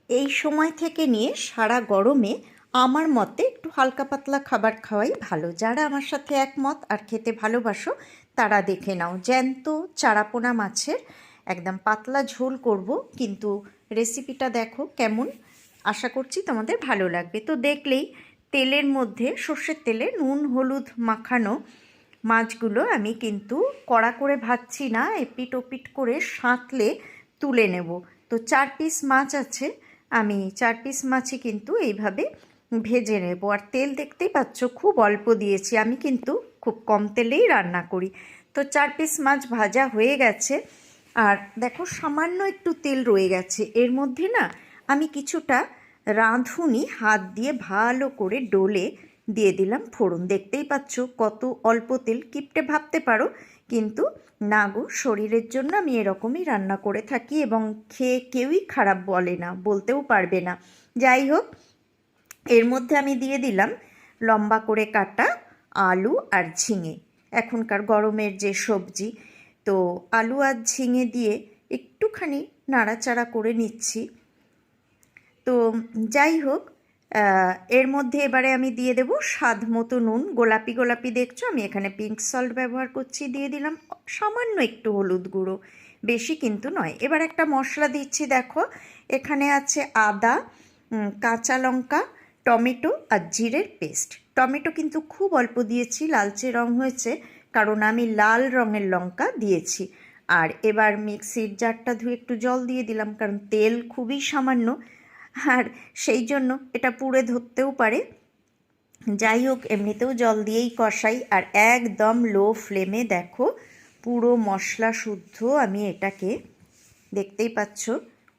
এই সময় থেকে নিয়ে সারা গরমে আমার মতে একটু হালকা পাতলা খাবার খাওয়াই ভালো। যারা আমার সাথে একমত আর খেতে ভালোবাসো তারা দেখে নাও। জ্যান্ত চারাপোনা মাছের একদম পাতলা ঝোল করব, কিন্তু রেসিপিটা দেখো কেমন। আশা করছি তোমাদের ভালো লাগবে। তো দেখলেই তেলের মধ্যে সর্ষের তেলে নুন হলুদ মাখানো মাছগুলো আমি কিন্তু কড়া করে ভাজছি না, এপিট ওপিট করে সাঁতলে তুলে নেব। তো 4 পিস মাছ আছে, আমি 4 পিস মাছই কিন্তু এইভাবে ভেজে নেব। আর তেল দেখতেই পাচ্ছ খুব অল্প দিয়েছি, আমি কিন্তু খুব কম তেলেই রান্না করি। তো 4 পিস মাছ ভাজা হয়ে গেছে, আর দেখো সামান্য একটু তেল রয়ে গেছে। এর মধ্যে না আমি কিছুটা রাঁধুনি হাত দিয়ে ভালো করে ডলে দিয়ে দিলাম ফোড়ন। দেখতেই পাচ্ছ কত অল্প তেল। কিপটে ভাবতে পারো, কিন্তু না গো, শরীরের জন্য আমি এরকমই রান্না করে থাকি এবং খেয়ে কেউই খারাপ বলে না, বলতেও পারবে না। যাই হোক, এর মধ্যে আমি দিয়ে দিলাম লম্বা করে কাটা আলু আর ঝিঙে, এখনকার গরমের যে সবজি। তো আলু আর ঝিঙে দিয়ে একটুখানি নাড়াচাড়া করে নিচ্ছি। তো যাই হোক, এর মধ্যে এবারে আমি দিয়ে দেব স্বাদ মতো নুন। গোলাপি গোলাপি দেখছো, আমি এখানে পিঙ্ক সল্ট ব্যবহার করছি। দিয়ে দিলাম সামান্য একটু হলুদ গুঁড়ো, বেশি কিন্তু নয়। এবার একটা মশলা দিচ্ছি, দেখো এখানে আছে আদা, কাঁচা লঙ্কা, টমেটো আর জিরের পেস্ট। টমেটো কিন্তু খুব অল্প দিয়েছি, লালচে রং হয়েছে কারণ আমি লাল রঙের লঙ্কা দিয়েছি। আর এবার মিক্সির জারটা ধুয়ে একটু জল দিয়ে দিলাম, কারণ তেল খুবই সামান্য, আর সেই জন্য এটা পুড়ে ধরতেও পারে। যাই হোক, এমনিতেও জল দিয়েই কষাই। আর একদম লো ফ্লেমে দেখো পুরো মশলা শুদ্ধ আমি এটাকে, দেখতেই পাচ্ছ,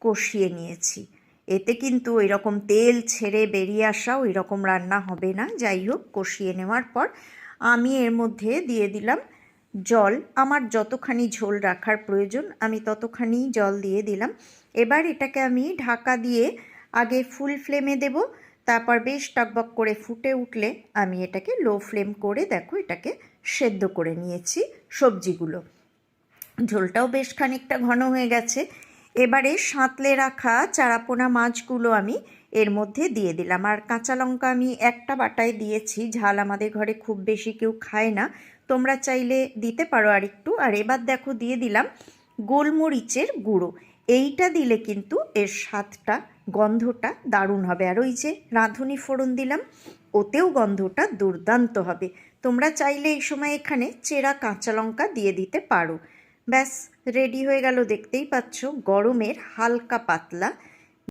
কষিয়ে নিয়েছি। এতে কিন্তু ওই রকম তেল ছেড়ে বেরিয়ে আসা ওই রকম রান্না হবে না। যাই হোক, কষিয়ে নেওয়ার পর আমি এর মধ্যে দিয়ে দিলাম জল। আমার যতখানি ঝোল রাখার প্রয়োজন আমি ততখানি জল দিয়ে দিলাম। এবার এটাকে আমি ঢাকা দিয়ে আগে ফুল ফ্লেমে দেব, তারপর বেশ টকবক করে ফুটে উঠলে আমি এটাকে লো ফ্লেম করে দেখো এটাকে সেদ্ধ করে নিয়েছি সবজিগুলো। ঝোলটাও বেশ খানিকটা ঘন হয়ে গেছে। এবারে সাঁতলে রাখা চারাপোনা মাছগুলো আমি এর মধ্যে দিয়ে দিলাম। আর কাঁচা লঙ্কা আমি একটা বাটায় দিয়েছি, ঝাল আমাদের ঘরে খুব বেশি কেউ খায় না, তোমরা চাইলে দিতে পারো আর একটু। আর এবার দেখো দিয়ে দিলাম গোলমরিচের গুঁড়ো। এইটা দিলে কিন্তু এর স্বাদটা, গন্ধটা দারুণ হবে। আর ওই যে রাঁধুনি ফোড়ন দিলাম, ওতেও গন্ধটা দুর্দান্ত হবে। তোমরা চাইলে এই সময় এখানে চেরা কাঁচা লঙ্কা দিয়ে দিতে পারো। ব্যাস রেডি হয়ে গেল। দেখতেই পাচ্ছ গরমের হালকা পাতলা